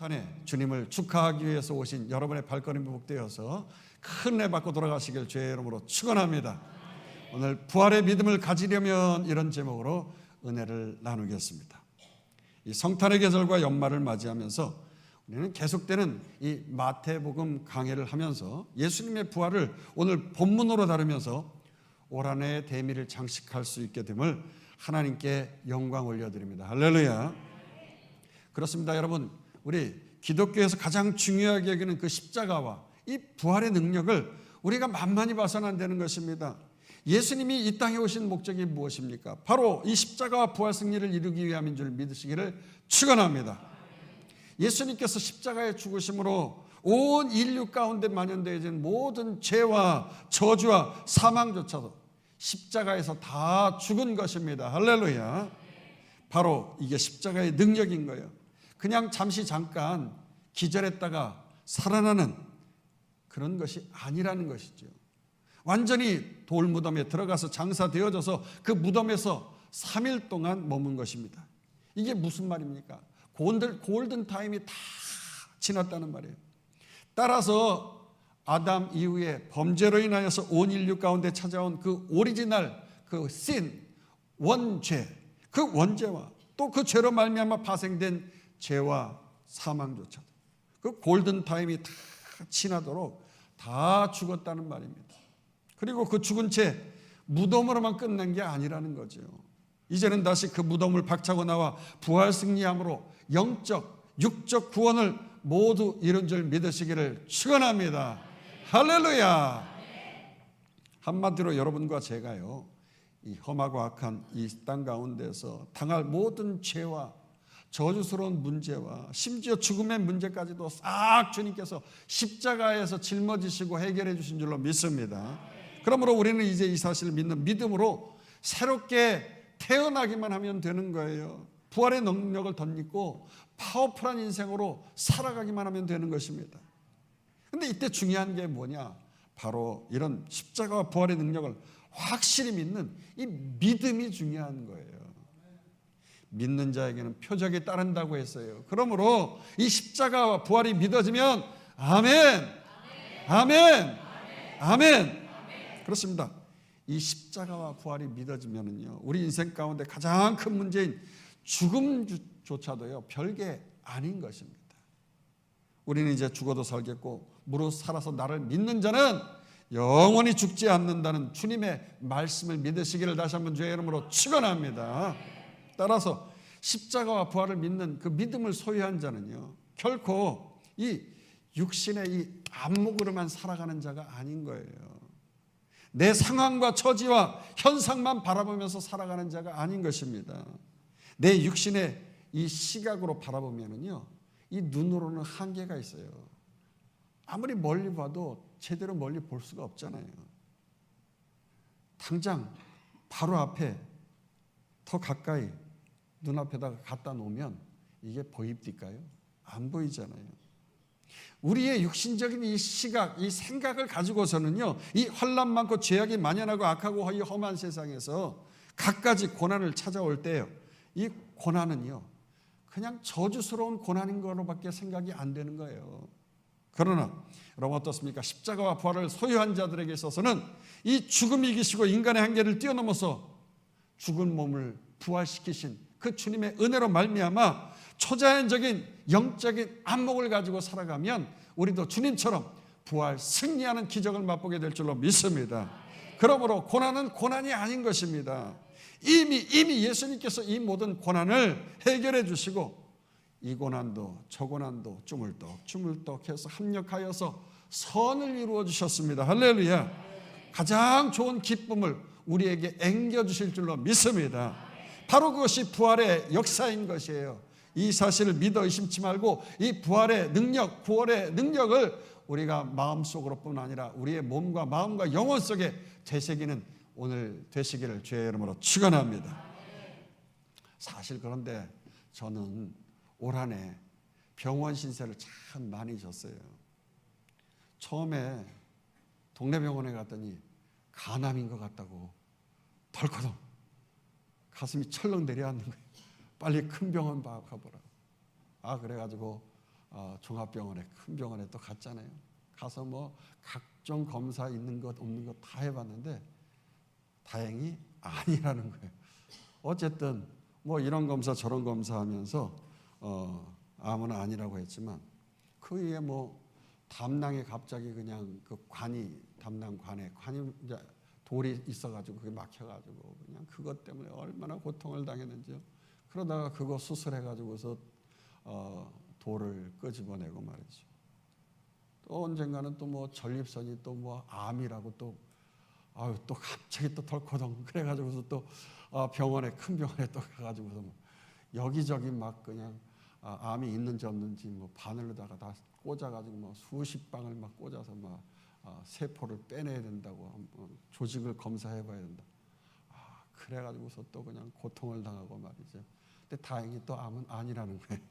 성탄에 주님을 축하하기 위해서 오신 여러분의 발걸음이 복되어서 큰 은혜 받고 돌아가시길 주의 이름으로 축원합니다. 오늘 부활의 믿음을 가지려면 이런 제목으로 은혜를 나누겠습니다. 이 성탄의 계절과 연말을 맞이하면서 우리는 계속되는 이 마태복음 강해를 하면서 예수님의 부활을 오늘 본문으로 다루면서 올 한 해의 대미를 장식할 수 있게 됨을 하나님께 영광 올려드립니다. 할렐루야. 그렇습니다. 여러분, 우리 기독교에서 가장 중요하게 여기는 그 십자가와 이 부활의 능력을 우리가 만만히 봐서는 안 되는 것입니다. 예수님이 이 땅에 오신 목적이 무엇입니까? 바로 이 십자가와 부활 승리를 이루기 위함인 줄 믿으시기를 축원합니다. 예수님께서 십자가에 죽으심으로 온 인류 가운데 만연되어진 모든 죄와 저주와 사망조차도 십자가에서 다 죽은 것입니다. 할렐루야. 바로 이게 십자가의 능력인 거예요. 그냥 잠시 잠깐 기절했다가 살아나는 그런 것이 아니라는 것이죠. 완전히 돌무덤에 들어가서 장사되어져서 그 무덤에서 3일 동안 머문 것입니다. 이게 무슨 말입니까? 골든 타임이 다 지났다는 말이에요. 따라서 아담 이후에 범죄로 인하여서 온 인류 가운데 찾아온 그 오리지널 그 신, 원죄, 그 원죄와 또 그 죄로 말미암아 파생된 죄와 사망조차도 그 골든 타임이 다 지나도록 다 죽었다는 말입니다. 그리고 그 죽은 채 무덤으로만 끝난 게 아니라는 거죠. 이제는 다시 그 무덤을 박차고 나와 부활 승리함으로 영적, 육적 구원을 모두 이룬 줄 믿으시기를 축원합니다. 할렐루야. 한마디로 여러분과 제가요, 이 험하고 악한 이 땅 가운데서 당할 모든 죄와 저주스러운 문제와 심지어 죽음의 문제까지도 싹 주님께서 십자가에서 짊어지시고 해결해 주신 줄로 믿습니다. 그러므로 우리는 이제 이 사실을 믿는 믿음으로 새롭게 태어나기만 하면 되는 거예요. 부활의 능력을 덧입고 파워풀한 인생으로 살아가기만 하면 되는 것입니다. 그런데 이때 중요한 게 뭐냐? 바로 이런 십자가와 부활의 능력을 확실히 믿는 이 믿음이 중요한 거예요. 믿는 자에게는 표적이 따른다고 했어요. 그러므로 이 십자가와 부활이 믿어지면 아멘, 아멘, 아멘. 그렇습니다. 이 십자가와 부활이 믿어지면은요, 우리 인생 가운데 가장 큰 문제인 죽음조차도요 별게 아닌 것입니다. 우리는 이제 죽어도 살겠고 무릇 살아서 나를 믿는 자는 영원히 죽지 않는다는 주님의 말씀을 믿으시기를 다시 한번 주의 이름으로 축원합니다. 따라서 십자가와 부활을 믿는 그 믿음을 소유한 자는요 결코 이 육신의 이 안목으로만 살아가는 자가 아닌 거예요. 내 상황과 처지와 현상만 바라보면서 살아가는 자가 아닌 것입니다. 내 육신의 이 시각으로 바라보면은요 이 눈으로는 한계가 있어요. 아무리 멀리 봐도 제대로 멀리 볼 수가 없잖아요. 당장 바로 앞에 더 가까이 눈앞에다가 갖다 놓으면 이게 보입니까요? 안 보이잖아요. 우리의 육신적인 이 시각, 이 생각을 가지고서는요 이 환난 많고 죄악이 만연하고 악하고 이 험한 세상에서 갖가지 고난을 찾아올 때요 이 고난은요 그냥 저주스러운 고난인 거로밖에 생각이 안 되는 거예요. 그러나 여러분 어떻습니까? 십자가와 부활을 소유한 자들에게 있어서는 이 죽음이 이기시고 인간의 한계를 뛰어넘어서 죽은 몸을 부활시키신 그 주님의 은혜로 말미암아 초자연적인 영적인 안목을 가지고 살아가면 우리도 주님처럼 부활 승리하는 기적을 맛보게 될 줄로 믿습니다. 그러므로 고난은 고난이 아닌 것입니다. 이미 예수님께서 이 모든 고난을 해결해 주시고 이 고난도 저 고난도 주물떡 해서 합력하여서 선을 이루어 주셨습니다. 할렐루야. 가장 좋은 기쁨을 우리에게 앵겨주실 줄로 믿습니다. 바로 그것이 부활의 역사인 것이에요. 이 사실을 믿어 의심치 말고 이 부활의 능력, 구원의 능력을 우리가 마음속으로뿐 아니라 우리의 몸과 마음과 영혼 속에 되새기는 오늘 되시기를 주의 이름으로 축원합니다. 사실 그런데 저는 올 한 해 병원 신세를 참 많이 졌어요. 처음에 동네 병원에 갔더니 간암인 것 같다고 덜커덩 가슴이 철렁 내려앉는 거예요. 빨리 큰 병원 가보라. 그래가지고 종합병원에, 큰 병원에 또 갔잖아요. 가서 뭐 각종 검사 있는 것 없는 것 다 해봤는데 다행히 아니라는 거예요. 어쨌든 뭐 이런 검사 저런 검사하면서 암은 아니라고 했지만 그 위에 뭐 담낭에 갑자기 그냥 그 담낭관에 이제 돌이 있어가지고 그게 막혀가지고 그냥 그것 때문에 얼마나 고통을 당했는지요. 그러다가 그거 수술해가지고서 돌을 끄집어내고 말이죠. 또 언젠가는 또 뭐 전립선이 또 뭐 암이라고 또 갑자기 또 덜커덩 그래가지고서 또 병원에, 큰 병원에 또 가가지고서 뭐 여기저기 막 그냥 암이 있는지 없는지 뭐 바늘로다가 다 꽂아가지고 뭐 수십 방을 막 꽂아서 막 세포를 빼내야 된다고, 조직을 검사해봐야 된다. 그래가지고서 또 그냥 고통을 당하고 말이죠. 근데 다행히 또 암은 아니라는 거예요.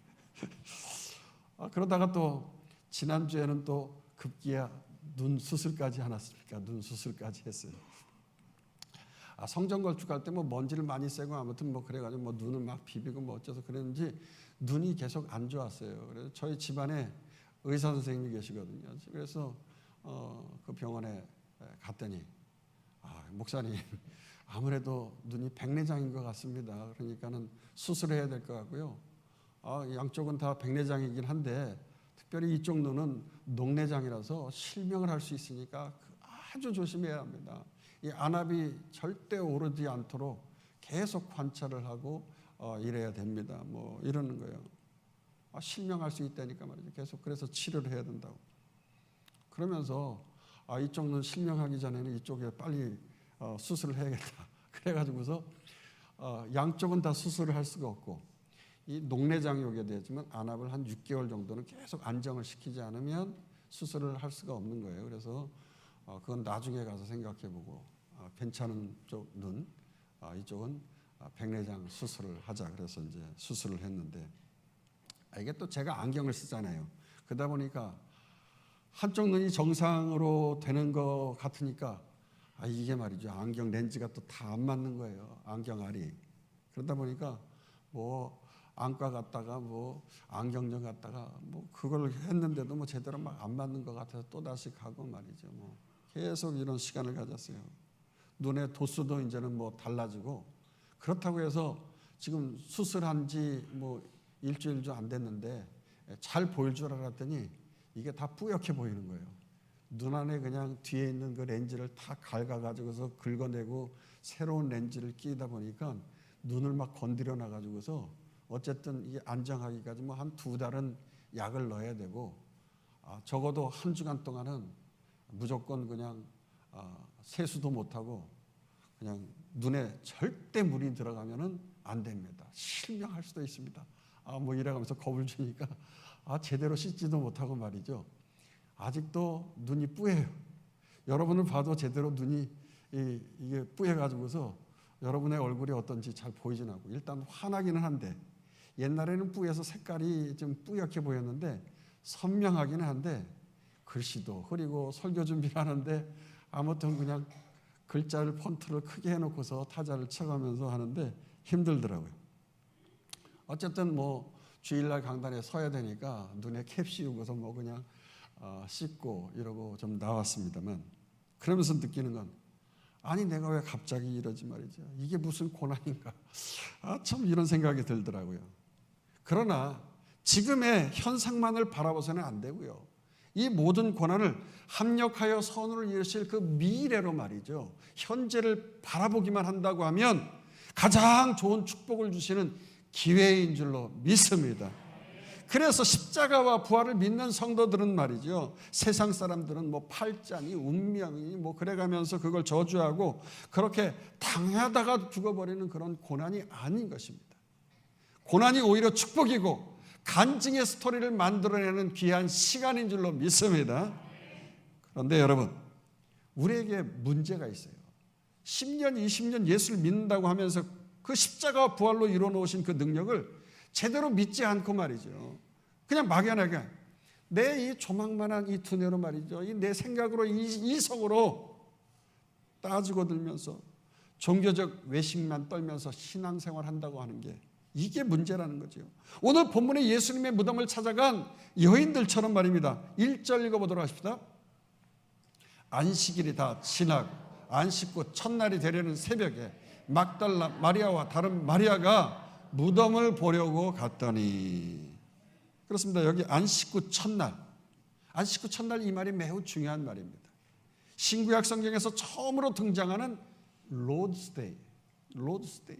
그러다가 또 지난주에는 또 급기야 눈 수술까지 하지 않았습니까? 눈 수술까지 했어요. 성전 건축할 때 뭐 먼지를 많이 쐬고 아무튼 뭐 그래가지고 뭐 눈을 막 비비고 뭐 어째서 그랬는지 눈이 계속 안 좋았어요. 그래서 저희 집안에 의사 선생님이 계시거든요. 그래서 그 병원에 갔더니 목사님 아무래도 눈이 백내장인 것 같습니다. 그러니까는 수술해야 될 것 같고요. 양쪽은 다 백내장이긴 한데 특별히 이쪽 눈은 녹내장이라서 실명을 할 수 있으니까 아주 조심해야 합니다. 이 안압이 절대 오르지 않도록 계속 관찰을 하고 이래야 됩니다. 뭐 이러는 거예요. 실명할 수 있다니까 말이죠. 계속 그래서 치료를 해야 된다고. 그러면서 이쪽 눈 실명하기 전에는 이쪽에 빨리 수술을 해야겠다. 그래가지고서 양쪽은 다 수술을 할 수가 없고 이 녹내장이 오게 되지만 안압을 한 6개월 정도는 계속 안정을 시키지 않으면 수술을 할 수가 없는 거예요. 그래서 그건 나중에 가서 생각해보고 괜찮은 쪽 눈, 이쪽은 백내장 수술을 하자. 그래서 이제 수술을 했는데 이게 또 제가 안경을 쓰잖아요. 그러다 보니까 한쪽 눈이 정상으로 되는 것 같으니까 이게 말이죠. 안경 렌즈가 또 다 안 맞는 거예요. 안경 알이. 그러다 보니까 뭐 안과 갔다가 뭐 안경점 갔다가 뭐 그걸 했는데도 뭐 제대로 막 안 맞는 것 같아서 또 다시 가고 말이죠. 뭐 계속 이런 시간을 가졌어요. 눈의 도수도 이제는 뭐 달라지고 그렇다고 해서 지금 수술한 지 뭐 일주일도 안 됐는데 잘 보일 줄 알았더니 이게 다 뿌옇게 보이는 거예요. 눈 안에 그냥 뒤에 있는 그 렌즈를 다 갉아가지고서 긁어내고 새로운 렌즈를 끼다 보니까 눈을 막 건드려 놔가지고서 어쨌든 이게 안정하기까지 뭐 한 2달은 약을 넣어야 되고 적어도 1주간 동안은 무조건 그냥 세수도 못하고 그냥 눈에 절대 물이 들어가면은 안 됩니다. 실명할 수도 있습니다. 뭐 이래가면서 겁을 주니까 제대로 씻지도 못하고 말이죠. 아직도 눈이 뿌예요. 여러분을 봐도 제대로 눈이 이게 뿌여가지고서 여러분의 얼굴이 어떤지 잘 보이진 않고 일단 환하기는 한데 옛날에는 뿌여서 색깔이 좀 뿌옇게 보였는데 선명하기는 한데 글씨도 흐리고 설교 준비를 하는데 아무튼 그냥 글자를 폰트를 크게 해놓고서 타자를 쳐가면서 하는데 힘들더라고요. 어쨌든 뭐 주일날 강단에 서야 되니까 눈에 캡 씌우고서 뭐 그냥 씻고 이러고 좀 나왔습니다만 그러면서 느끼는 건 내가 왜 갑자기 이러지 말이죠. 이게 무슨 고난인가. 참 이런 생각이 들더라고요. 그러나 지금의 현상만을 바라봐서는 안 되고요. 이 모든 고난을 합력하여 선을 이루실 그 미래로 말이죠. 현재를 바라보기만 한다고 하면 가장 좋은 축복을 주시는 기회인 줄로 믿습니다. 그래서 십자가와 부활을 믿는 성도들은 말이죠. 세상 사람들은 뭐 팔자니 운명이니 뭐 그래가면서 그걸 저주하고 그렇게 당하다가 죽어버리는 그런 고난이 아닌 것입니다. 고난이 오히려 축복이고 간증의 스토리를 만들어내는 귀한 시간인 줄로 믿습니다. 그런데 여러분, 우리에게 문제가 있어요. 10년, 20년 예수를 믿는다고 하면서 그 십자가와 부활로 이루어놓으신 그 능력을 제대로 믿지 않고 말이죠. 그냥 막연하게 내 이 조망만한 이 두뇌로 말이죠. 이 내 생각으로 이성으로 따지고 들면서 종교적 외식만 떨면서 신앙생활 한다고 하는 게 이게 문제라는 거죠. 오늘 본문에 예수님의 무덤을 찾아간 여인들처럼 말입니다. 1절 읽어보도록 하십시다. 안식일이 다 지나고 안식 후 첫날이 되려는 새벽에 막달라 마리아와 다른 마리아가 무덤을 보려고 갔더니, 그렇습니다. 여기 안식 후 첫날, 안식 후 첫날 이 말이 매우 중요한 말입니다. 신구약 성경에서 처음으로 등장하는 로드스데이, 로드스데이.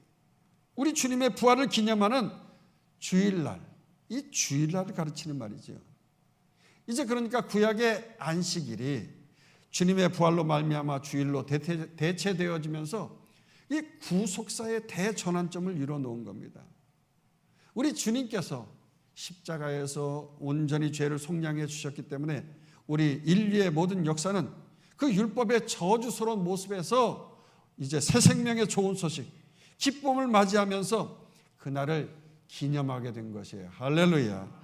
우리 주님의 부활을 기념하는 주일날, 이 주일날을 가르치는 말이죠. 이제 그러니까 구약의 안식일이 주님의 부활로 말미암아 주일로 대체되어지면서 이 구속사의 대전환점을 이뤄놓은 겁니다. 우리 주님께서 십자가에서 온전히 죄를 속량해 주셨기 때문에 우리 인류의 모든 역사는 그 율법의 저주스러운 모습에서 이제 새 생명의 좋은 소식, 기쁨을 맞이하면서 그날을 기념하게 된 것이에요. 할렐루야.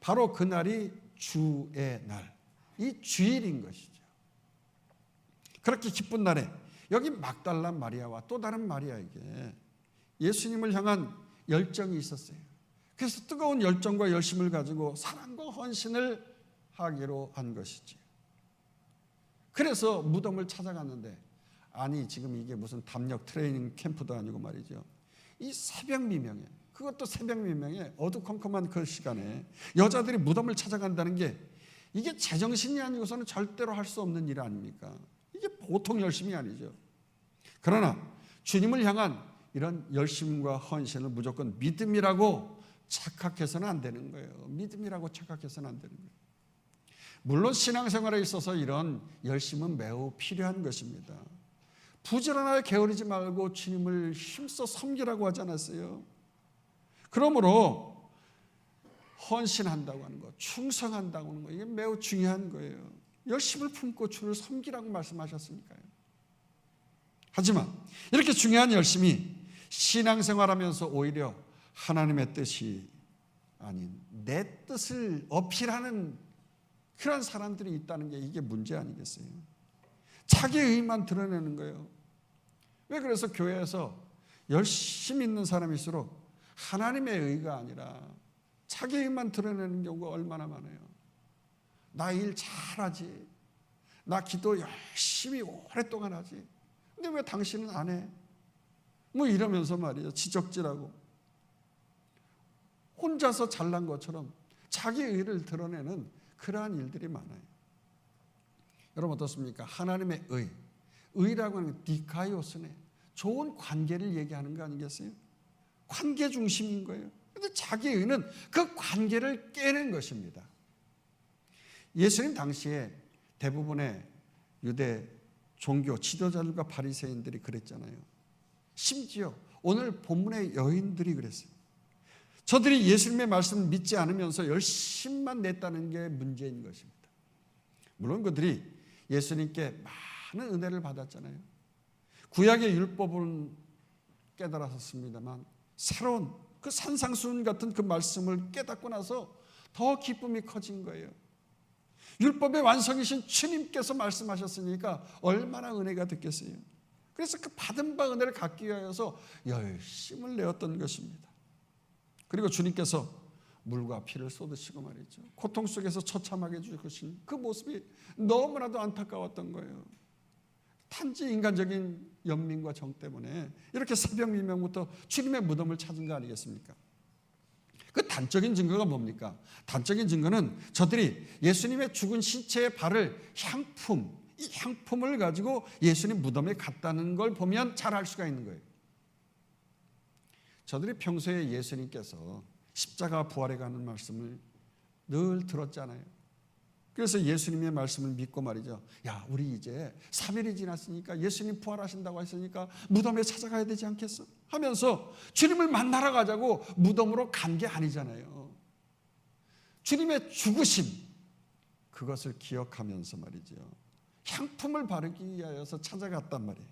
바로 그날이 주의 날, 이 주일인 것이죠. 그렇게 기쁜 날에 여기 막달라 마리아와 또 다른 마리아에게 예수님을 향한 열정이 있었어요. 그래서 뜨거운 열정과 열심을 가지고 사랑과 헌신을 하기로 한 것이지. 그래서 무덤을 찾아갔는데, 아니 지금 이게 무슨 담력 트레이닝 캠프도 아니고 말이죠. 이 새벽 미명에, 그것도 새벽 미명에 어두컴컴한 그 시간에 여자들이 무덤을 찾아간다는 게 이게 제정신이 아니고서는 절대로 할 수 없는 일 아닙니까? 이게 보통 열심이 아니죠. 그러나 주님을 향한 이런 열심과 헌신을 무조건 믿음이라고 착각해서는 안 되는 거예요. 믿음이라고 착각해서는 안 되는 거예요. 물론 신앙생활에 있어서 이런 열심은 매우 필요한 것입니다. 부지런하게 게으르지 말고 주님을 힘써 섬기라고 하지 않았어요? 그러므로 헌신한다고 하는 것, 충성한다고 하는 것, 이게 매우 중요한 거예요. 열심을 품고 주를 섬기라고 말씀하셨으니까요. 하지만 이렇게 중요한 열심이 신앙생활하면서 오히려 하나님의 뜻이 아닌 내 뜻을 어필하는 그런 사람들이 있다는 게 이게 문제 아니겠어요? 자기의 의만 드러내는 거예요. 왜 그래서 교회에서 열심히 있는 사람일수록 하나님의 의가 아니라 자기의 의만 드러내는 경우가 얼마나 많아요. 나 일 잘하지, 나 기도 열심히 오랫동안 하지, 근데 왜 당신은 안 해? 뭐 이러면서 말이죠. 지적질하고 혼자서 잘난 것처럼 자기의 의를 드러내는 그러한 일들이 많아요. 여러분 어떻습니까? 하나님의 의, 의라고 하는 디카이오스네, 좋은 관계를 얘기하는 거 아니겠어요? 관계 중심인 거예요. 그런데 자기의 의는 그 관계를 깨는 것입니다. 예수님 당시에 대부분의 유대 종교 지도자들과 바리새인들이 그랬잖아요. 심지어 오늘 본문의 여인들이 그랬어요. 저들이 예수님의 말씀을 믿지 않으면서 열심만 냈다는 게 문제인 것입니다. 물론 그들이 예수님께 많은 은혜를 받았잖아요. 구약의 율법은 깨달았습니다만 새로운 그 산상수훈 같은 그 말씀을 깨닫고 나서 더 기쁨이 커진 거예요. 율법의 완성이신 주님께서 말씀하셨으니까 얼마나 은혜가 됐겠어요. 그래서 그 받은 바 은혜를 갖기 위하여서 열심을 내었던 것입니다. 그리고 주님께서 물과 피를 쏟으시고 말이죠. 고통 속에서 처참하게 죽으신 그 모습이 너무나도 안타까웠던 거예요. 단지 인간적인 연민과 정 때문에 이렇게 새벽 미명부터 주님의 무덤을 찾은 거 아니겠습니까? 그 단적인 증거가 뭡니까? 단적인 증거는 저들이 예수님의 죽은 신체에 바를 향품, 이 향품을 가지고 예수님 무덤에 갔다는 걸 보면 잘 알 수가 있는 거예요. 저들이 평소에 예수님께서 십자가 부활에 가는 말씀을 늘 들었잖아요. 그래서 예수님의 말씀을 믿고 말이죠. 야, 우리 이제 3일이 지났으니까 예수님 부활하신다고 했으니까 무덤에 찾아가야 되지 않겠어? 하면서 주님을 만나러 가자고 무덤으로 간 게 아니잖아요. 주님의 죽으심, 그것을 기억하면서 말이죠. 향품을 바르기 위하여서 찾아갔단 말이에요.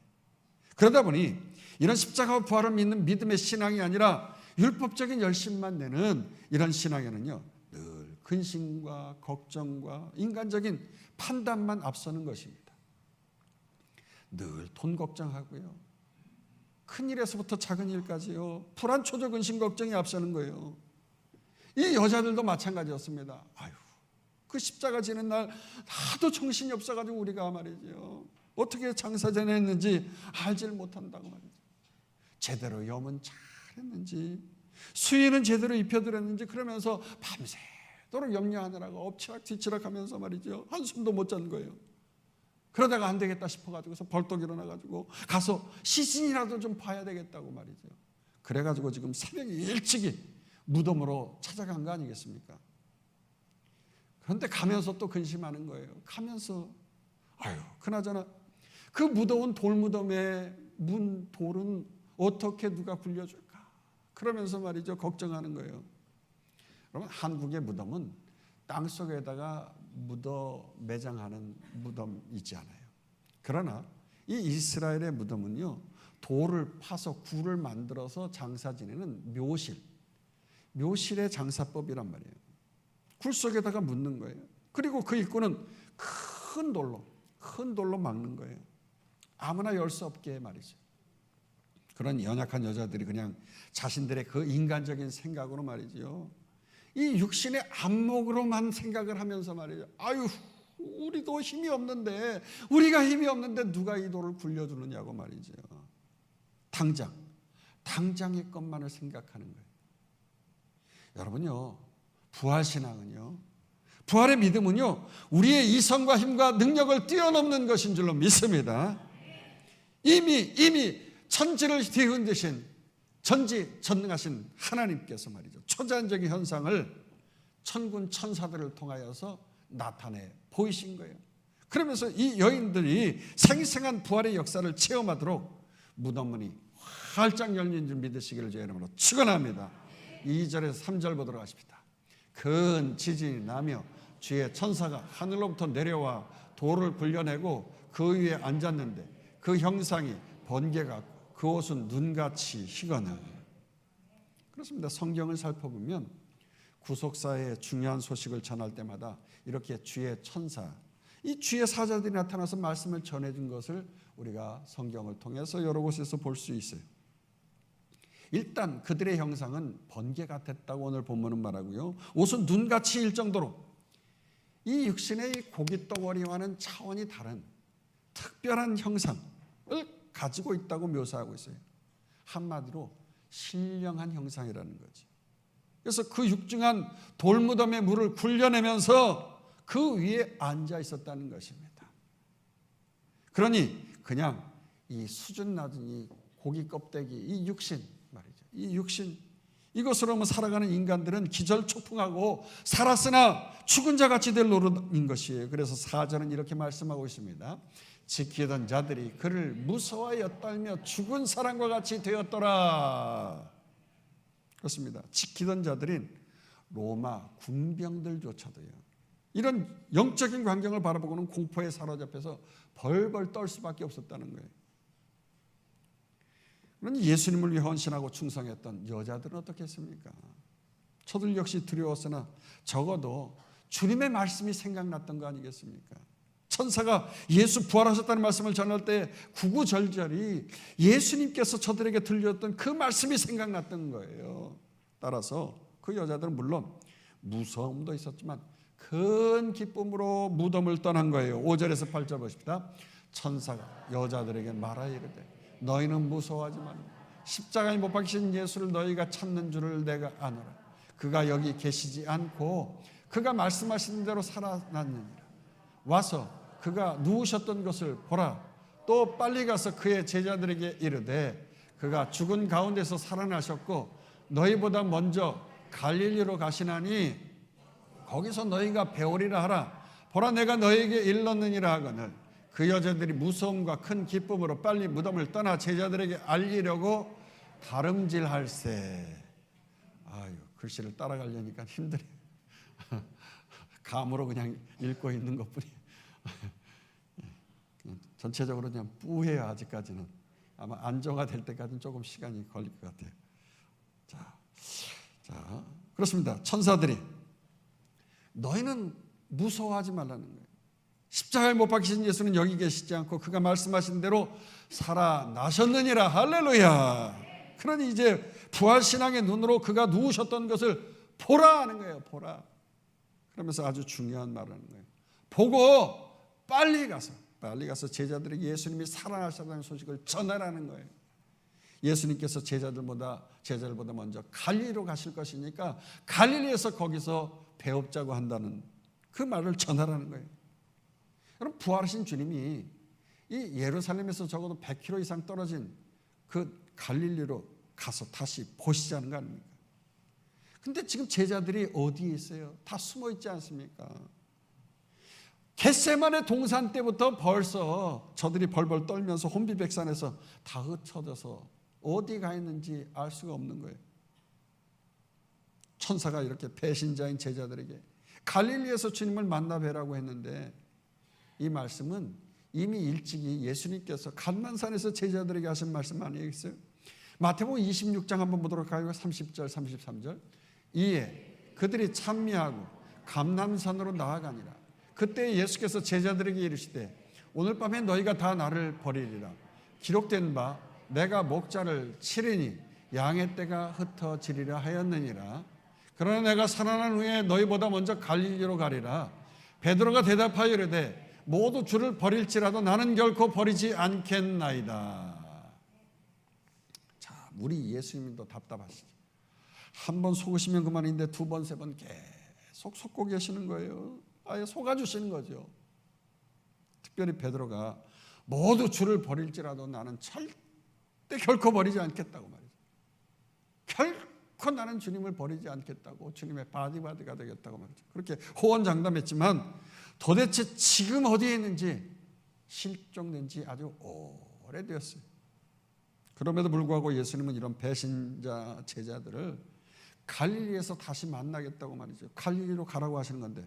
그러다 보니 이런 십자가와 부활을 믿는 믿음의 신앙이 아니라 율법적인 열심만 내는 이런 신앙에는요, 늘 근심과 걱정과 인간적인 판단만 앞서는 것입니다. 늘 돈 걱정하고요, 큰 일에서부터 작은 일까지요. 불안, 초조, 근심, 걱정이 앞서는 거예요. 이 여자들도 마찬가지였습니다. 아유, 그 십자가 지는 날 하도 정신이 없어가지고 우리가 말이죠. 어떻게 장사 지냈는지 알지를 못한다고 말이죠. 제대로 염은 잘했는지, 수의는 제대로 입혀드렸는지, 그러면서 밤새도록 염려하느라고 엎치락뒤치락 하면서 말이죠. 한숨도 못 잔 거예요. 그러다가 안 되겠다 싶어가지고서 벌떡 일어나가지고 가서 시신이라도 좀 봐야 되겠다고 말이죠. 그래가지고 지금 새벽에 일찍이 무덤으로 찾아간 거 아니겠습니까? 그런데 가면서 또 근심하는 거예요. 가면서 아유, 그나저나 그 무더운 돌무덤의 문 돌은 어떻게 누가 굴려줄까? 그러면서 말이죠, 걱정하는 거예요. 여러분, 한국의 무덤은 땅속에다가 묻어 매장하는 무덤 있지 않아요. 그러나 이 이스라엘의 무덤은요, 돌을 파서 굴을 만들어서 장사 지내는 묘실의 장사법이란 말이에요. 굴 속에다가 묻는 거예요. 그리고 그 입구는 큰 돌로 막는 거예요. 아무나 열 수 없게 말이죠. 그런 연약한 여자들이 그냥 자신들의 그 인간적인 생각으로 말이죠, 이 육신의 안목으로만 생각을 하면서 말이죠. 아유, 우리도 힘이 없는데, 우리가 힘이 없는데 누가 이 돌을 굴려주느냐고 말이죠. 당장의 것만을 생각하는 거예요. 여러분요, 부활신앙은요, 부활의 믿음은요, 우리의 이성과 힘과 능력을 뛰어넘는 것인 줄로 믿습니다. 이미 천지를 뒤흔드신 전지전능하신 하나님께서 말이죠, 초자연적인 현상을 천군 천사들을 통하여서 나타내 보이신 거예요. 그러면서 이 여인들이 생생한 부활의 역사를 체험하도록 무덤문이 활짝 열린 줄 믿으시기를 주의 이름으로 축원합니다. 2절에서 3절 보도록 하십니다. 큰 지진이 나며 주의 천사가 하늘로부터 내려와 돌을 굴려내고 그 위에 앉았는데 그 형상이 번개 같고 그 옷은 눈같이 희거늘. 그렇습니다. 성경을 살펴보면 구속사의 중요한 소식을 전할 때마다 이렇게 주의 천사, 이 주의 사자들이 나타나서 말씀을 전해준 것을 우리가 성경을 통해서 여러 곳에서 볼 수 있어요. 일단 그들의 형상은 번개 같았다고 오늘 본문은 말하고요, 옷은 눈같이 일 정도로 이 육신의 고깃덩어리와는 차원이 다른 특별한 형상을 가지고 있다고 묘사하고 있어요. 한마디로 신령한 형상이라는 거죠. 그래서 그 육중한 돌무덤의 물을 굴려내면서 그 위에 앉아 있었다는 것입니다. 그러니 그냥 이 수준 낮은 이 고기 껍데기, 이 육신 말이죠. 이 육신, 이것으로만 살아가는 인간들은 기절초풍하고 살았으나 죽은 자같이 될 노릇인 것이에요. 그래서 4절은 이렇게 말씀하고 있습니다. 지키던 자들이 그를 무서워하여 떨며 죽은 사람과 같이 되었더라. 그렇습니다. 지키던 자들인 로마 군병들조차도요, 이런 영적인 광경을 바라보고는 공포에 사로잡혀서 벌벌 떨 수밖에 없었다는 거예요. 그러니 예수님을 위해 헌신하고 충성했던 여자들은 어떻겠습니까? 저들 역시 두려웠으나 적어도 주님의 말씀이 생각났던 거 아니겠습니까? 천사가 예수 부활하셨다는 말씀을 전할 때 구구절절히 예수님께서 저들에게 들려줬던 그 말씀이 생각났던 거예요. 따라서 그 여자들은 물론 무서움도 있었지만 큰 기쁨으로 무덤을 떠난 거예요. 5절에서 8절 보십시다. 천사가 여자들에게 말하여 이르되 너희는 무서워하지 말라. 십자가에 못 박히신 예수를 너희가 찾는 줄을 내가 아노라. 그가 여기 계시지 않고 그가 말씀하신 대로 살아났느니라. 와서 그가 누우셨던 것을 보라. 또 빨리 가서 그의 제자들에게 이르되 그가 죽은 가운데서 살아나셨고 너희보다 먼저 갈릴리로 가시나니 거기서 너희가 배우리라 하라. 보라, 내가 너희에게 일렀느니라 하거늘 그 여자들이 무서움과 큰 기쁨으로 빨리 무덤을 떠나 제자들에게 알리려고 다름질할세. 아유, 글씨를 따라가려니까 힘들어요. 감으로 그냥 읽고 있는 것뿐이에요. 전체적으로 그냥 뿌해요. 아직까지는 아마 안정화될 때까지는 조금 시간이 걸릴 것 같아요. 자, 그렇습니다. 천사들이 너희는 무서워하지 말라는 거예요. 십자가에 못 박히신 예수는 여기 계시지 않고 그가 말씀하신 대로 살아나셨느니라. 할렐루야. 그러니 이제 부활신앙의 눈으로 그가 누우셨던 것을 보라 하는 거예요. 보라. 그러면서 아주 중요한 말을 하는 거예요. 보고 빨리 가서 제자들에게 예수님이 살아나셨다는 소식을 전하라는 거예요. 예수님께서 제자들보다 먼저 갈릴리로 가실 것이니까 갈릴리에서 거기서 배웁자고 한다는 그 말을 전하라는 거예요. 여러분, 부활하신 주님이 이 예루살렘에서 적어도 100km 이상 떨어진 그 갈릴리로 가서 다시 보시자는 거 아닙니까? 근데 지금 제자들이 어디에 있어요? 다 숨어 있지 않습니까? 겟세마네 동산 때부터 벌써 저들이 벌벌 떨면서 혼비백산해서 다 흩어져서 어디 가 있는지 알 수가 없는 거예요. 천사가 이렇게 배신자인 제자들에게 갈릴리에서 주님을 만나 뵈라고 했는데, 이 말씀은 이미 일찍이 예수님께서 갈만산에서 제자들에게 하신 말씀 아니겠어요? 마태복음 26장 한번 보도록 하요. 30절 33절. 이에 그들이 찬미하고 감람산으로 나아가니라. 그때 예수께서 제자들에게 이르시되 오늘 밤에 너희가 다 나를 버리리라. 기록된 바 내가 목자를 치리니 양의 떼가 흩어지리라 하였느니라. 그러나 내가 살아난 후에 너희보다 먼저 갈릴리로 가리라. 베드로가 대답하여 이르되 모두 주를 버릴지라도 나는 결코 버리지 않겠나이다. 자, 우리 예수님도 답답하시죠. 한 번 속으시면 그만인데 두 번, 세 번 계속 속고 계시는 거예요. 아예 속아주시는 거죠. 특별히 베드로가 모두 주를 버릴지라도 나는 절대 결코 버리지 않겠다고 말이죠. 결코 나는 주님을 버리지 않겠다고, 주님의 바디가 되겠다고 말이죠. 그렇게 호언장담했지만 도대체 지금 어디에 있는지 실종된 지 아주 오래되었어요. 그럼에도 불구하고 예수님은 이런 배신자 제자들을 갈릴리에서 다시 만나겠다고 말이죠. 갈릴리로 가라고 하시는 건데,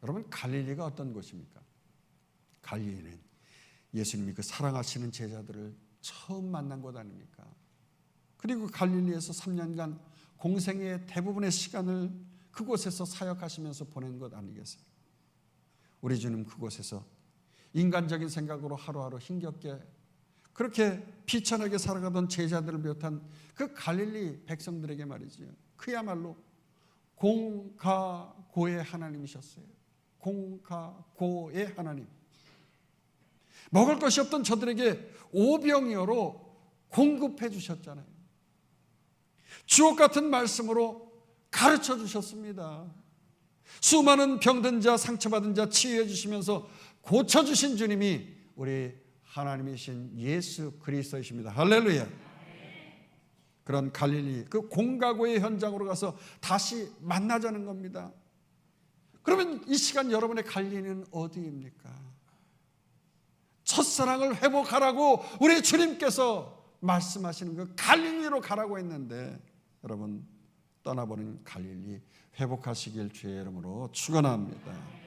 여러분, 갈릴리가 어떤 곳입니까? 갈릴리는 예수님이 그 사랑하시는 제자들을 처음 만난 곳 아닙니까? 그리고 갈릴리에서 3년간 공생의 대부분의 시간을 그곳에서 사역하시면서 보낸 것 아니겠어요? 우리 주님 그곳에서 인간적인 생각으로 하루하루 힘겹게 그렇게 비천하게 살아가던 제자들을 비롯한 그 갈릴리 백성들에게 말이죠, 그야말로 공가고의 하나님이셨어요. 공가고의 하나님. 먹을 것이 없던 저들에게 오병이어로 공급해 주셨잖아요. 주옥 같은 말씀으로 가르쳐 주셨습니다. 수많은 병든 자, 상처받은 자 치유해 주시면서 고쳐주신 주님이 우리 하나님이신 예수 그리스도이십니다. 할렐루야. 그런 갈릴리, 그 공가고의 현장으로 가서 다시 만나자는 겁니다. 그러면 이 시간 여러분의 갈릴리는 어디입니까? 첫사랑을 회복하라고 우리 주님께서 말씀하시는 그 갈릴리로 가라고 했는데, 여러분, 떠나버린 갈릴리 회복하시길 주의 이름으로 축원합니다.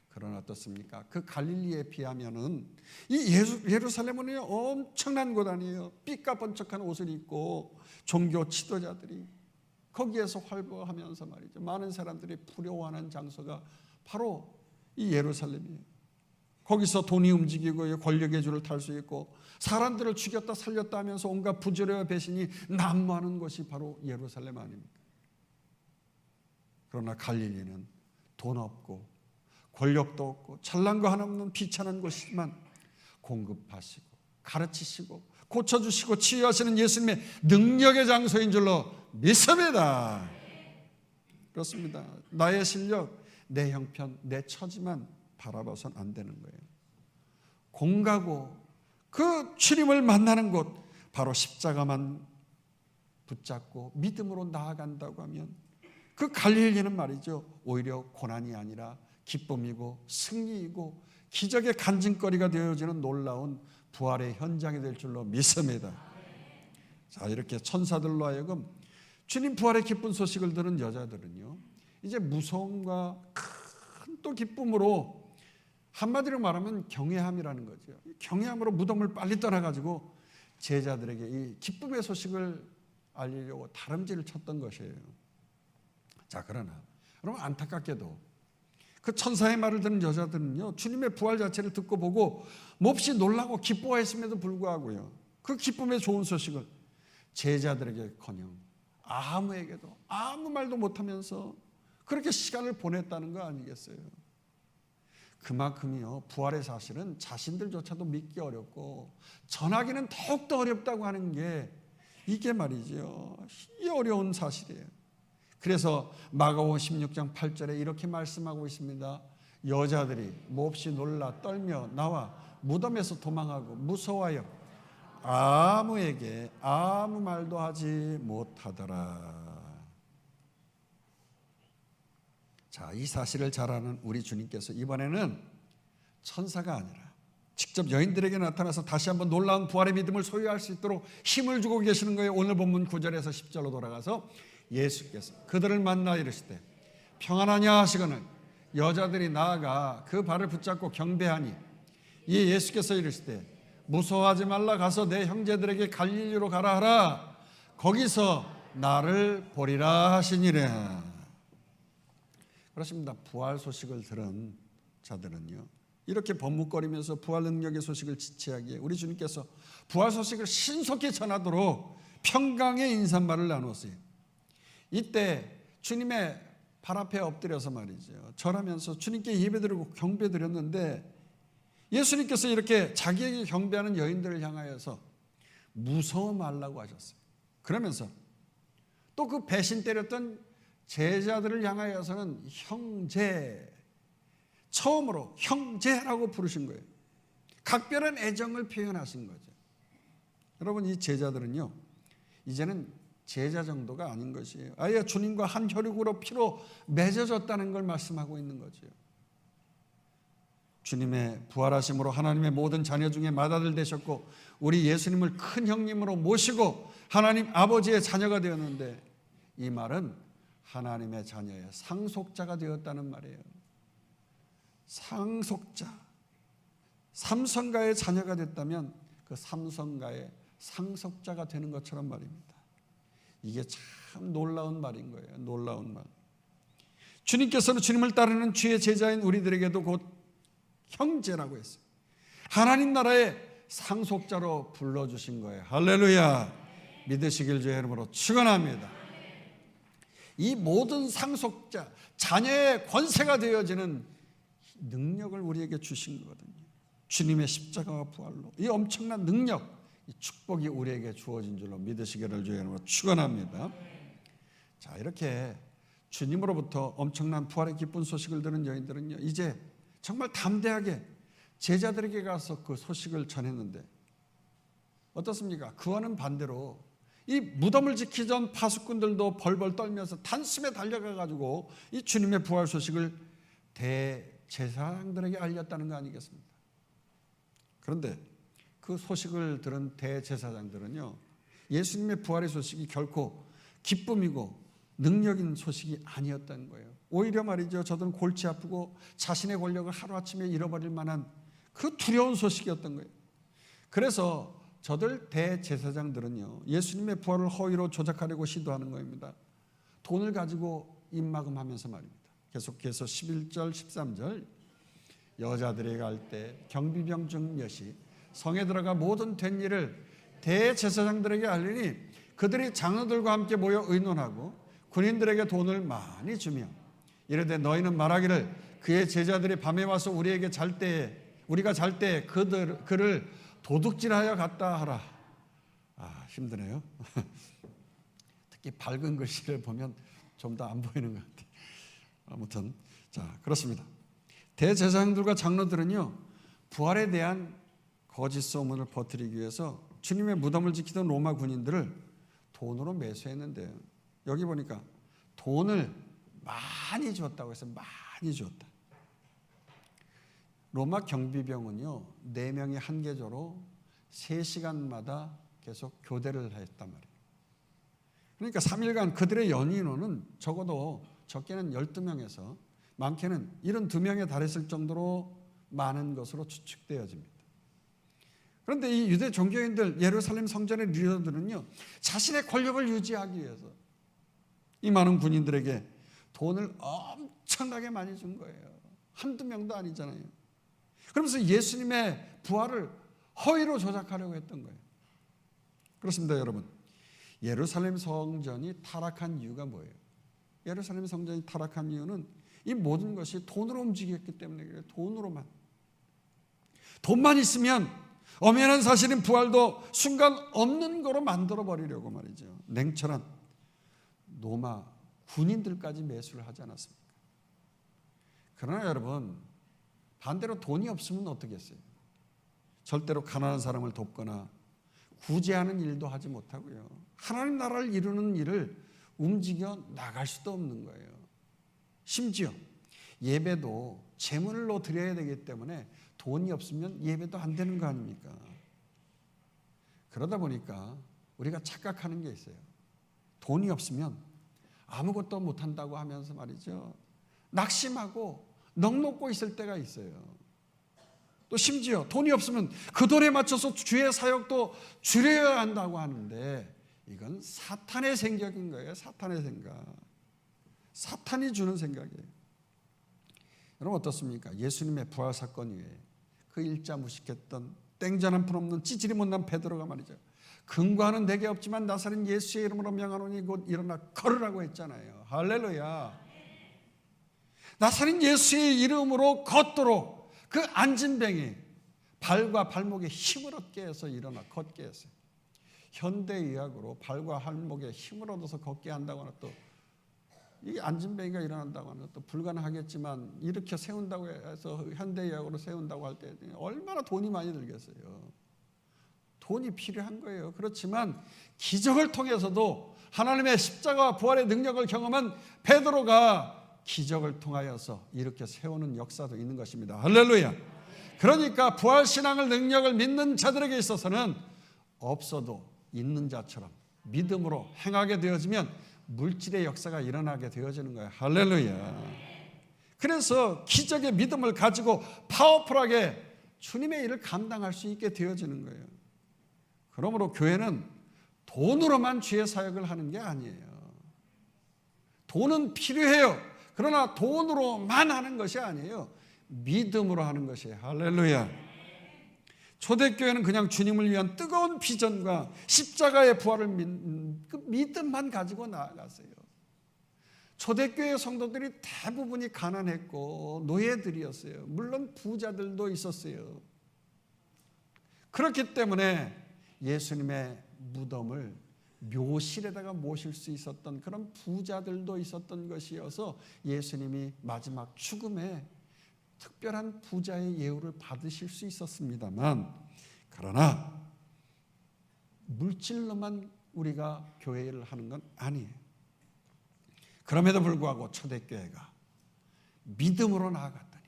그러나 어떻습니까? 그 갈릴리에 비하면은 이 예루살렘은 엄청난 곳 아니에요. 삐까번쩍한 옷을 입고 종교 지도자들이 거기에서 활보하면서 말이죠, 많은 사람들이 부려워하는 장소가 바로 이 예루살렘이에요. 거기서 돈이 움직이고 권력의 줄을 탈 수 있고 사람들을 죽였다 살렸다 하면서 온갖 부조리와 배신이 난무하는 곳이 바로 예루살렘 아닙니까? 그러나 갈릴리는 돈 없고 권력도 없고 잘난 거 하나 없는 비천한 곳이지만 공급하시고 가르치시고 고쳐주시고 치유하시는 예수님의 능력의 장소인 줄로 믿습니다. 그렇습니다. 나의 실력, 내 형편, 내 처지만 바라봐서는 안 되는 거예요. 공가고 그 주님을 만나는 곳, 바로 십자가만 붙잡고 믿음으로 나아간다고 하면 그 갈릴리는 말이죠, 오히려 고난이 아니라 기쁨이고 승리이고 기적의 간증거리가 되어지는 놀라운 부활의 현장이 될 줄로 믿습니다. 자, 이렇게 천사들로 하여금 주님 부활의 기쁜 소식을 들은 여자들은요, 이제 무서움과 큰 또 기쁨으로, 한마디로 말하면 경외함이라는 거죠. 경외함으로 무덤을 빨리 떠나가지고 제자들에게 이 기쁨의 소식을 알리려고 다름질을 쳤던 것이에요. 자, 그러나 여러분, 안타깝게도 그 천사의 말을 듣는 여자들은요, 주님의 부활 자체를 듣고 보고 몹시 놀라고 기뻐했음에도 불구하고요, 그 기쁨의 좋은 소식을 제자들에게커녕 아무에게도 아무 말도 못하면서 그렇게 시간을 보냈다는 거 아니겠어요? 그만큼이요, 부활의 사실은 자신들조차도 믿기 어렵고 전하기는 더욱더 어렵다고 하는 게 이게 말이죠, 이 어려운 사실이에요. 그래서 마가복음 16장 8절에 이렇게 말씀하고 있습니다. 여자들이 몹시 놀라 떨며 나와 무덤에서 도망하고 무서워하여 아무에게 아무 말도 하지 못하더라. 자, 이 사실을 잘 아는 우리 주님께서 이번에는 천사가 아니라 직접 여인들에게 나타나서 다시 한번 놀라운 부활의 믿음을 소유할 수 있도록 힘을 주고 계시는 거예요. 오늘 본문 9절에서 10절로 돌아가서 예수께서 그들을 만나 이르시되 평안하냐 하시거늘 여자들이 나아가 그 발을 붙잡고 경배하니 이에 예수께서 이르시되 무서워하지 말라, 가서 내 형제들에게 갈릴리로 가라 하라. 거기서 나를 보리라 하시니라. 그렇습니다. 부활 소식을 들은 자들은요, 이렇게 버뭇거리면서 부활 능력의 소식을 지체하기에 우리 주님께서 부활 소식을 신속히 전하도록 평강의 인사말을 나누었어요. 이때 주님의 발 앞에 엎드려서 말이죠, 절하면서 주님께 예배드리고 경배드렸는데 예수님께서 이렇게 자기에게 경배하는 여인들을 향하여서 무서워 말라고 하셨어요. 그러면서 또 그 배신 때렸던 제자들을 향하여서는 형제, 처음으로 형제라고 부르신 거예요. 각별한 애정을 표현하신 거죠. 여러분, 이 제자들은요, 이제는 제자 정도가 아닌 것이에요. 아예 주님과 한 혈육으로 피로 맺어졌다는 걸 말씀하고 있는 거죠. 주님의 부활하심으로 하나님의 모든 자녀 중에 맏아들 되셨고 우리 예수님을 큰 형님으로 모시고 하나님 아버지의 자녀가 되었는데, 이 말은 하나님의 자녀의 상속자가 되었다는 말이에요. 상속자, 삼성가의 자녀가 됐다면 그 삼성가의 상속자가 되는 것처럼 말입니다. 이게 참 놀라운 말인 거예요. 놀라운 말. 주님께서는 주님을 따르는 주의 제자인 우리들에게도 곧 형제라고 했어요. 하나님 나라의 상속자로 불러주신 거예요. 할렐루야. 믿으시길 주의 이름으로 축원합니다. 이 모든 상속자, 자녀의 권세가 되어지는 능력을 우리에게 주신 거거든요. 주님의 십자가와 부활로 이 엄청난 능력, 이 축복이 우리에게 주어진 줄로 믿으시기를 주의 이름으로 축원합니다. 자, 이렇게 주님으로부터 엄청난 부활의 기쁜 소식을 들은 여인들은요, 이제 정말 담대하게 제자들에게 가서 그 소식을 전했는데 어떻습니까? 그와는 반대로 이 무덤을 지키던 파수꾼들도 벌벌 떨면서 단숨에 달려가 가지고 이 주님의 부활 소식을 대제사장들에게 알렸다는 거 아니겠습니까? 그런데 그 소식을 들은 대제사장들은요, 예수님의 부활의 소식이 결코 기쁨이고 능력인 소식이 아니었다는 거예요. 오히려 말이죠, 저들은 골치 아프고 자신의 권력을 하루아침에 잃어버릴 만한 그 두려운 소식이었던 거예요. 그래서 저들 대제사장들은요, 예수님의 부활을 허위로 조작하려고 시도하는 겁니다. 돈을 가지고 입막음하면서 말입니다. 계속해서 11절 13절 여자들이 갈 때 경비병 중 몇이 성에 들어가 모든 된 일을 대제사장들에게 알리니 그들이 장로들과 함께 모여 의논하고 군인들에게 돈을 많이 주며 이르되 너희는 말하기를 그의 제자들이 밤에 와서 우리가 잘 때에 그를 도둑질하여 갔다 하라. 힘드네요. 특히 밝은 글씨를 보면 좀 더 안 보이는 것 같아요. 아무튼 자, 그렇습니다. 대제사장들과 장로들은요, 부활에 대한 거짓 소문을 퍼뜨리기 위해서 주님의 무덤을 지키던 로마 군인들을 돈으로 매수했는데요, 여기 보니까 돈을 많이 줬다고 해서 많이 줬다. 로마 경비병은요, 4명이 한 계조로 3시간마다 계속 교대를 했단 말이에요. 그러니까 3일간 그들의 연인원은 적어도 적게는 12명에서 많게는 72명에 달했을 정도로 많은 것으로 추측되어집니다. 그런데 이 유대 종교인들, 예루살렘 성전의 리더들은요, 자신의 권력을 유지하기 위해서 이 많은 군인들에게 돈을 엄청나게 많이 준 거예요. 한두 명도 아니잖아요. 그러면서 예수님의 부활을 허위로 조작하려고 했던 거예요. 그렇습니다, 여러분. 예루살렘 성전이 타락한 이유가 뭐예요? 예루살렘 성전이 타락한 이유는 이 모든 것이 돈으로 움직였기 때문에 그래요. 돈만 있으면 엄연한 사실인 부활도 순간 없는 거로 만들어버리려고 말이죠. 냉철한 로마 군인들까지 매수를 하지 않았습니까? 그러나 여러분, 반대로 돈이 없으면 어떻겠어요? 절대로 가난한 사람을 돕거나 구제하는 일도 하지 못하고요. 하나님 나라를 이루는 일을 움직여 나갈 수도 없는 거예요. 심지어 예배도 제물로 드려야 되기 때문에 돈이 없으면 예배도 안 되는 거 아닙니까? 그러다 보니까 우리가 착각하는 게 있어요. 돈이 없으면 아무것도 못한다고 하면서 말이죠. 낙심하고 넋놓고 있을 때가 있어요. 또 심지어 돈이 없으면 그 돈에 맞춰서 주의 사역도 줄여야 한다고 하는데 이건 사탄의 생각인 거예요. 사탄의 생각. 사탄이 주는 생각이에요. 여러분 어떻습니까? 예수님의 부활 사건 이후에 그 일자 무식했던 땡전 한 푼 없는 찌질이 못난 베드로가 말이죠. 근거하는 내게 없지만 나사렛 예수의 이름으로 명하노니 곧 일어나 걸으라고 했잖아요. 할렐루야. 나사렛 예수의 이름으로 걷도록 그 앉은 뱅이 발과 발목에 힘을 얻게 해서 일어나 걷게 했어요. 현대의학으로 발과 발목에 힘을 얻어서 걷게 한다고 하는 또 이 앉은 뱅이가 일어난다고 하는 것도 불가능하겠지만 이렇게 세운다고 해서 현대의학으로 세운다고 할 때 얼마나 돈이 많이 들겠어요. 돈이 필요한 거예요. 그렇지만 기적을 통해서도 하나님의 십자가와 부활의 능력을 경험한 베드로가 기적을 통하여서 이렇게 세우는 역사도 있는 것입니다. 할렐루야. 그러니까 부활신앙을 능력을 믿는 자들에게 있어서는 없어도 있는 자처럼 믿음으로 행하게 되어지면 물질의 역사가 일어나게 되어지는 거예요. 할렐루야. 그래서 기적의 믿음을 가지고 파워풀하게 주님의 일을 감당할 수 있게 되어지는 거예요. 그러므로 교회는 돈으로만 주의 사역을 하는 게 아니에요. 돈은 필요해요. 그러나 돈으로만 하는 것이 아니에요. 믿음으로 하는 것이에요. 할렐루야. 초대교회는 그냥 주님을 위한 뜨거운 비전과 십자가의 부활을 그 믿음만 가지고 나아갔어요. 초대교회 성도들이 대부분이 가난했고 노예들이었어요. 물론 부자들도 있었어요. 그렇기 때문에 예수님의 무덤을 묘실에다가 모실 수 있었던 그런 부자들도 있었던 것이어서 예수님이 마지막 죽음에 특별한 부자의 예우를 받으실 수 있었습니다만, 그러나 물질로만 우리가 교회를 하는 건 아니에요. 그럼에도 불구하고 초대교회가 믿음으로 나아갔더니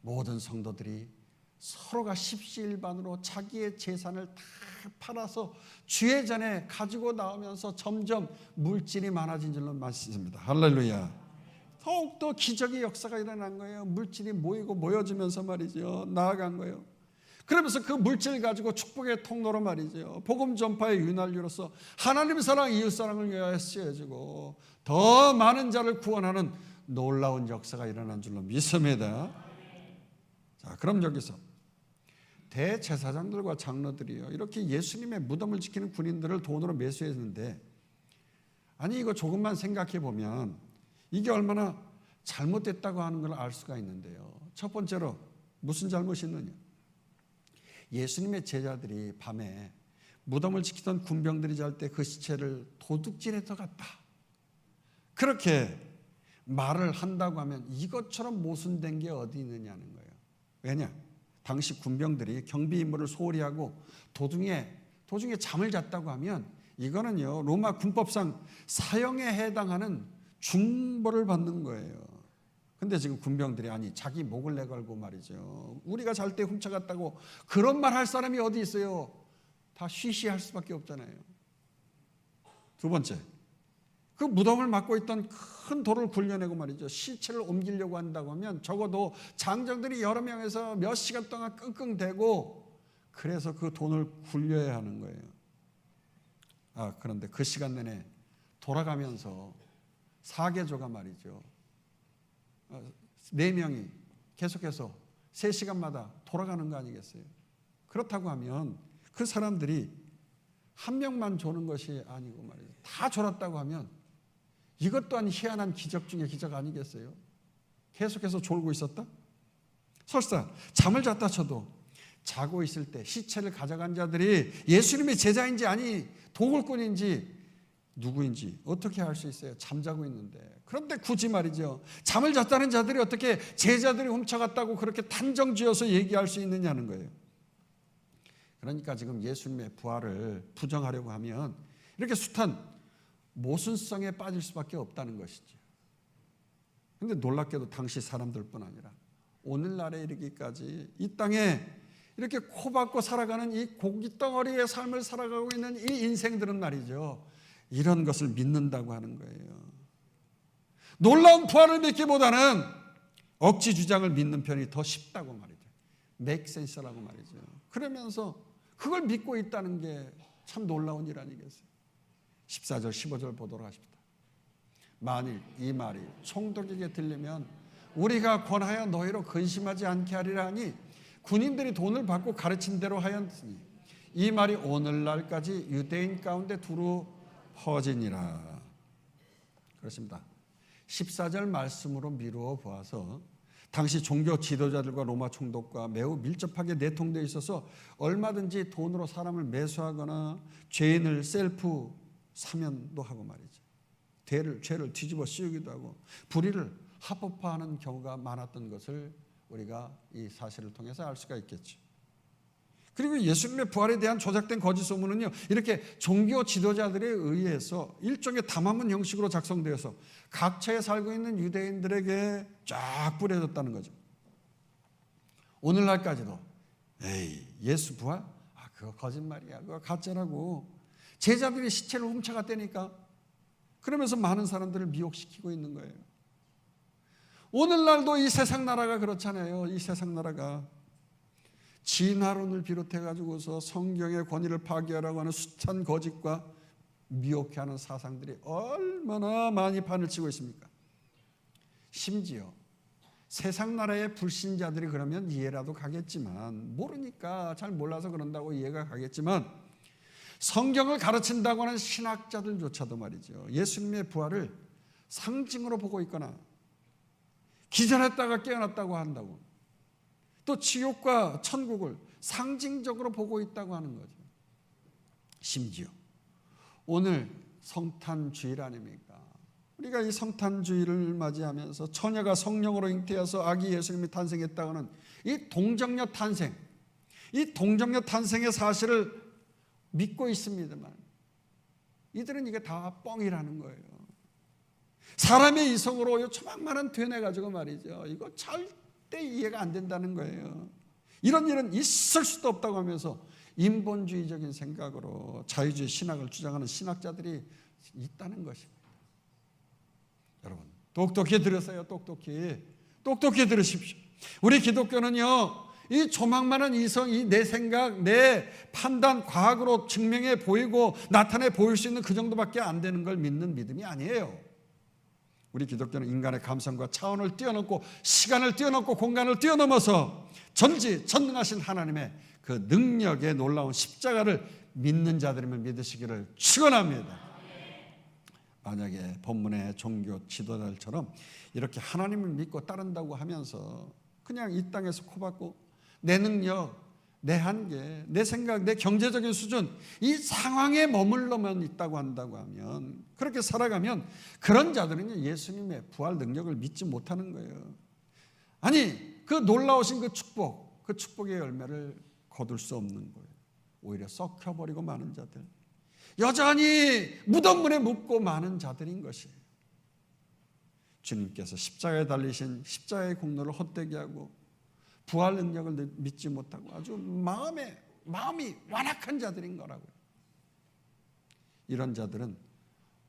모든 성도들이 서로가 십시일반으로 자기의 재산을 다 팔아서 주의 전에 가지고 나오면서 점점 물질이 많아진 줄로 말씀입니다. 할렐루야. 더욱더 기적의 역사가 일어난 거예요. 물질이 모이고 모여지면서 말이죠. 나아간 거예요. 그러면서 그 물질 가지고 축복의 통로로 말이죠. 복음 전파의 윤활유로서 하나님 사랑, 이웃 사랑을 위하여 쓰여지고 더 많은 자를 구원하는 놀라운 역사가 일어난 줄로 믿습니다. 자, 그럼 여기서 대제사장들과 장로들이요, 이렇게 예수님의 무덤을 지키는 군인들을 돈으로 매수했는데, 아니 이거 조금만 생각해 보면 이게 얼마나 잘못됐다고 하는 걸 알 수가 있는데요. 첫 번째로 무슨 잘못이 있느냐? 예수님의 제자들이 밤에 무덤을 지키던 군병들이 잘 때 그 시체를 도둑질해 들어갔다, 그렇게 말을 한다고 하면 이것처럼 모순된 게 어디 있느냐는 거예요. 왜냐? 당시 군병들이 경비 임무를 소홀히 하고 도중에 잠을 잤다고 하면 이거는요, 로마 군법상 사형에 해당하는 중벌을 받는 거예요. 근데 지금 군병들이 아니 자기 목을 내걸고 말이죠, 우리가 잘 때 훔쳐갔다고 그런 말 할 사람이 어디 있어요? 다 쉬쉬할 수밖에 없잖아요. 두 번째, 그 무덤을 막고 있던 큰 돌을 굴려내고 말이죠, 시체를 옮기려고 한다고 하면 적어도 장정들이 여러 명에서 몇 시간 동안 끙끙대고 그래서 그 돈을 굴려야 하는 거예요. 그런데 그 시간 내내 돌아가면서 사계조가 말이죠, 4명이 계속해서 3시간마다 돌아가는 거 아니겠어요? 그렇다고 하면 그 사람들이 한 명만 조는 것이 아니고 말이죠. 다 졸았다고 하면 이것 또한 희한한 기적 중에 기적 아니겠어요? 계속해서 졸고 있었다? 설사 잠을 잤다 쳐도 자고 있을 때 시체를 가져간 자들이 예수님의 제자인지 아니 도굴꾼인지 누구인지 어떻게 알 수 있어요? 잠자고 있는데. 그런데 굳이 말이죠. 잠을 잤다는 자들이 어떻게 제자들이 훔쳐갔다고 그렇게 단정지어서 얘기할 수 있느냐는 거예요. 그러니까 지금 예수님의 부활을 부정하려고 하면 이렇게 숱한 모순성에 빠질 수밖에 없다는 것이죠. 그런데 놀랍게도 당시 사람들뿐 아니라 오늘날에 이르기까지 이 땅에 이렇게 코박고 살아가는 이 고깃덩어리의 삶을 살아가고 있는 이 인생들은 말이죠. 이런 것을 믿는다고 하는 거예요. 놀라운 부활을 믿기보다는 억지 주장을 믿는 편이 더 쉽다고 말이죠. make sense라고 말이죠. 그러면서 그걸 믿고 있다는 게 참 놀라운 일 아니겠어요? 14절 15절 보도록 하십니다. 만일 이 말이 총독에게 들리면 우리가 권하여 너희로 근심하지 않게 하리라 하니 군인들이 돈을 받고 가르친 대로 하였으니 이 말이 오늘날까지 유대인 가운데 두루 퍼지니라. 그렇습니다. 14절 말씀으로 미루어 보아서 당시 종교 지도자들과 로마 총독과 매우 밀접하게 내통되어 있어서 얼마든지 돈으로 사람을 매수하거나 죄인을 셀프 사면도 하고 말이죠. 죄를 뒤집어 씌우기도 하고 불의를 합법화하는 경우가 많았던 것을 우리가 이 사실을 통해서 알 수가 있겠죠. 그리고 예수님의 부활에 대한 조작된 거짓 소문은요, 이렇게 종교 지도자들에 의해서 일종의 담화문 형식으로 작성되어서 각처에 살고 있는 유대인들에게 쫙 뿌려졌다는 거죠. 오늘날까지도 에이 예수 부활? 그거 거짓말이야. 그거 가짜라고. 제자들이 시체를 훔쳐갔다니까. 그러면서 많은 사람들을 미혹시키고 있는 거예요. 오늘날도 이 세상 나라가 그렇잖아요. 이 세상 나라가 진화론을 비롯해가지고서 성경의 권위를 파괴하라고 하는 숱한 거짓과 미혹해하는 사상들이 얼마나 많이 판을 치고 있습니까? 심지어 세상 나라의 불신자들이 그러면 이해라도 가겠지만, 모르니까 잘 몰라서 그런다고 이해가 가겠지만, 성경을 가르친다고 하는 신학자들조차도 말이죠, 예수님의 부활을 상징으로 보고 있거나 기절했다가 깨어났다고 한다고, 또 지옥과 천국을 상징적으로 보고 있다고 하는 거죠. 심지어 오늘 성탄주일 아닙니까? 우리가 이 성탄주일을 맞이하면서 처녀가 성령으로 잉태해서 아기 예수님이 탄생했다고는 이 동정녀 탄생, 이 동정녀 탄생의 사실을 믿고 있습니다만 이들은 이게 다 뻥이라는 거예요. 사람의 이성으로 조망만한 되뇌가지고 말이죠, 이거 절대 이해가 안 된다는 거예요. 이런 일은 있을 수도 없다고 하면서 인본주의적인 생각으로 자유주의 신학을 주장하는 신학자들이 있다는 것입니다. 여러분 똑똑히 들으세요. 똑똑히 들으십시오. 우리 기독교는요, 이 조망만한 이성, 이 내 생각, 내 판단, 과학으로 증명해 보이고 나타내 보일 수 있는 그 정도밖에 안 되는 걸 믿는 믿음이 아니에요. 우리 기독교는 인간의 감성과 차원을 뛰어넘고 시간을 뛰어넘고 공간을 뛰어넘어서 전지전능하신 하나님의 그 능력의 놀라운 십자가를 믿는 자들이면 믿으시기를 축원합니다. 만약에 본문의 종교 지도자들처럼 이렇게 하나님을 믿고 따른다고 하면서 그냥 이 땅에서 코박고 내 능력, 내 한계, 내 생각, 내 경제적인 수준, 이 상황에 머물러만 있다고 한다고 하면, 그렇게 살아가면 그런 자들은 예수님의 부활 능력을 믿지 못하는 거예요. 아니 그 놀라우신 그 축복, 그 축복의 열매를 거둘 수 없는 거예요. 오히려 썩혀버리고 마는 자들, 여전히 무덤문에 묻고 마는 자들인 것이에요. 주님께서 십자가에 달리신 십자가의 공로를 헛되게 하고 부활 능력을 믿지 못하고 아주 마음이 완악한 자들인 거라고요. 이런 자들은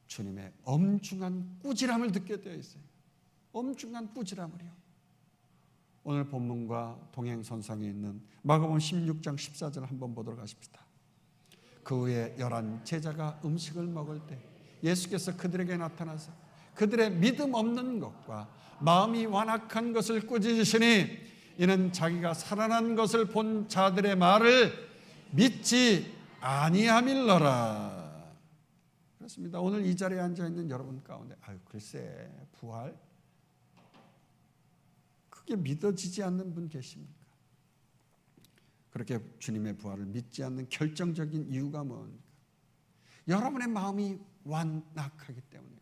주님의 엄중한 꾸지람을 듣게 되어 있어요. 엄중한 꾸지람을요. 오늘 본문과 동행선상에 있는 마가복음 16장 14절 한번 보도록 하십시다. 그 후에 11 제자가 음식을 먹을 때 예수께서 그들에게 나타나서 그들의 믿음 없는 것과 마음이 완악한 것을 꾸짖으시니 이는 자기가 살아난 것을 본 자들의 말을 믿지 아니함일러라. 그렇습니다. 오늘 이 자리에 앉아있는 여러분 가운데 글쎄 부활 그게 믿어지지 않는 분 계십니까? 그렇게 주님의 부활을 믿지 않는 결정적인 이유가 뭡니까? 여러분의 마음이 완악하기 때문에.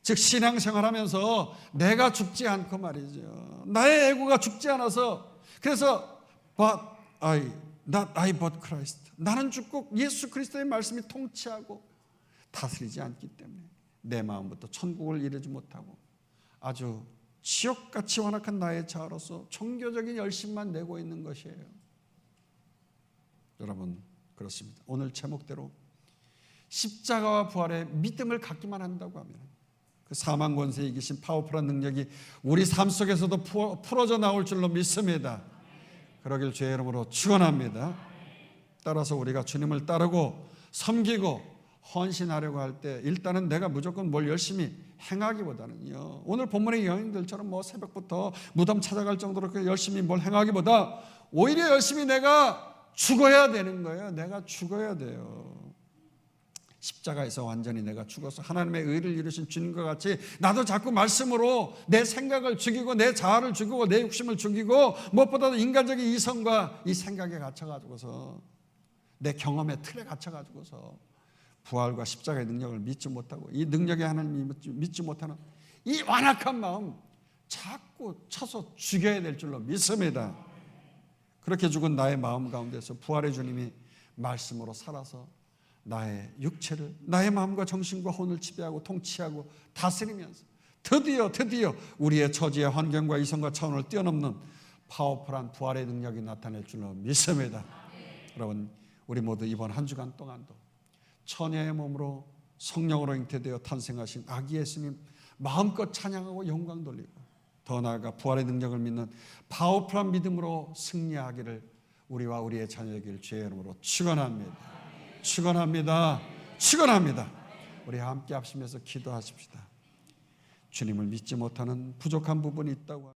즉 신앙생활하면서 내가 죽지 않고 말이죠. 나의 에고가 죽지 않아서 그래서 not I but Christ. 나는 죽고 예수 그리스도의 말씀이 통치하고 다스리지 않기 때문에 내 마음부터 천국을 이루지 못하고 아주 지옥같이 완악한 나의 자아로서 종교적인 열심만 내고 있는 것이에요. 여러분 그렇습니다. 오늘 제목대로 십자가와 부활의 믿음을 갖기만 한다고 하면 그 사망 권세에 이기신 파워풀한 능력이 우리 삶 속에서도 풀어져 나올 줄로 믿습니다. 그러길 주의 이름으로 축원합니다. 따라서 우리가 주님을 따르고 섬기고 헌신하려고 할 때 일단은 내가 무조건 뭘 열심히 행하기보다는요, 오늘 본문의 여인들처럼 새벽부터 무덤 찾아갈 정도로 열심히 뭘 행하기보다 오히려 열심히 내가 죽어야 되는 거예요. 내가 죽어야 돼요. 십자가에서 완전히 내가 죽어서 하나님의 의를 이루신 주님과 같이 나도 자꾸 말씀으로 내 생각을 죽이고 내 자아를 죽이고 내 욕심을 죽이고 무엇보다도 인간적인 이성과 이 생각에 갇혀가지고서 내 경험의 틀에 갇혀가지고서 부활과 십자가의 능력을 믿지 못하고 이 능력의 하나님을 믿지 못하는 이 완악한 마음 자꾸 쳐서 죽여야 될 줄로 믿습니다. 그렇게 죽은 나의 마음 가운데서 부활의 주님이 말씀으로 살아서 나의 육체를 나의 마음과 정신과 혼을 지배하고 통치하고 다스리면서 드디어 우리의 처지의 환경과 이성과 차원을 뛰어넘는 파워풀한 부활의 능력이 나타낼 줄로 믿습니다. 여러분 우리 모두 이번 한 주간 동안도 처녀의 몸으로 성령으로 잉태되어 탄생하신 아기 예수님 마음껏 찬양하고 영광 돌리고 더 나아가 부활의 능력을 믿는 파워풀한 믿음으로 승리하기를 우리와 우리의 자녀에게 주의 이름으로 축원합니다. 우리 함께 합심해서 기도하십시다. 주님을 믿지 못하는 부족한 부분이 있다고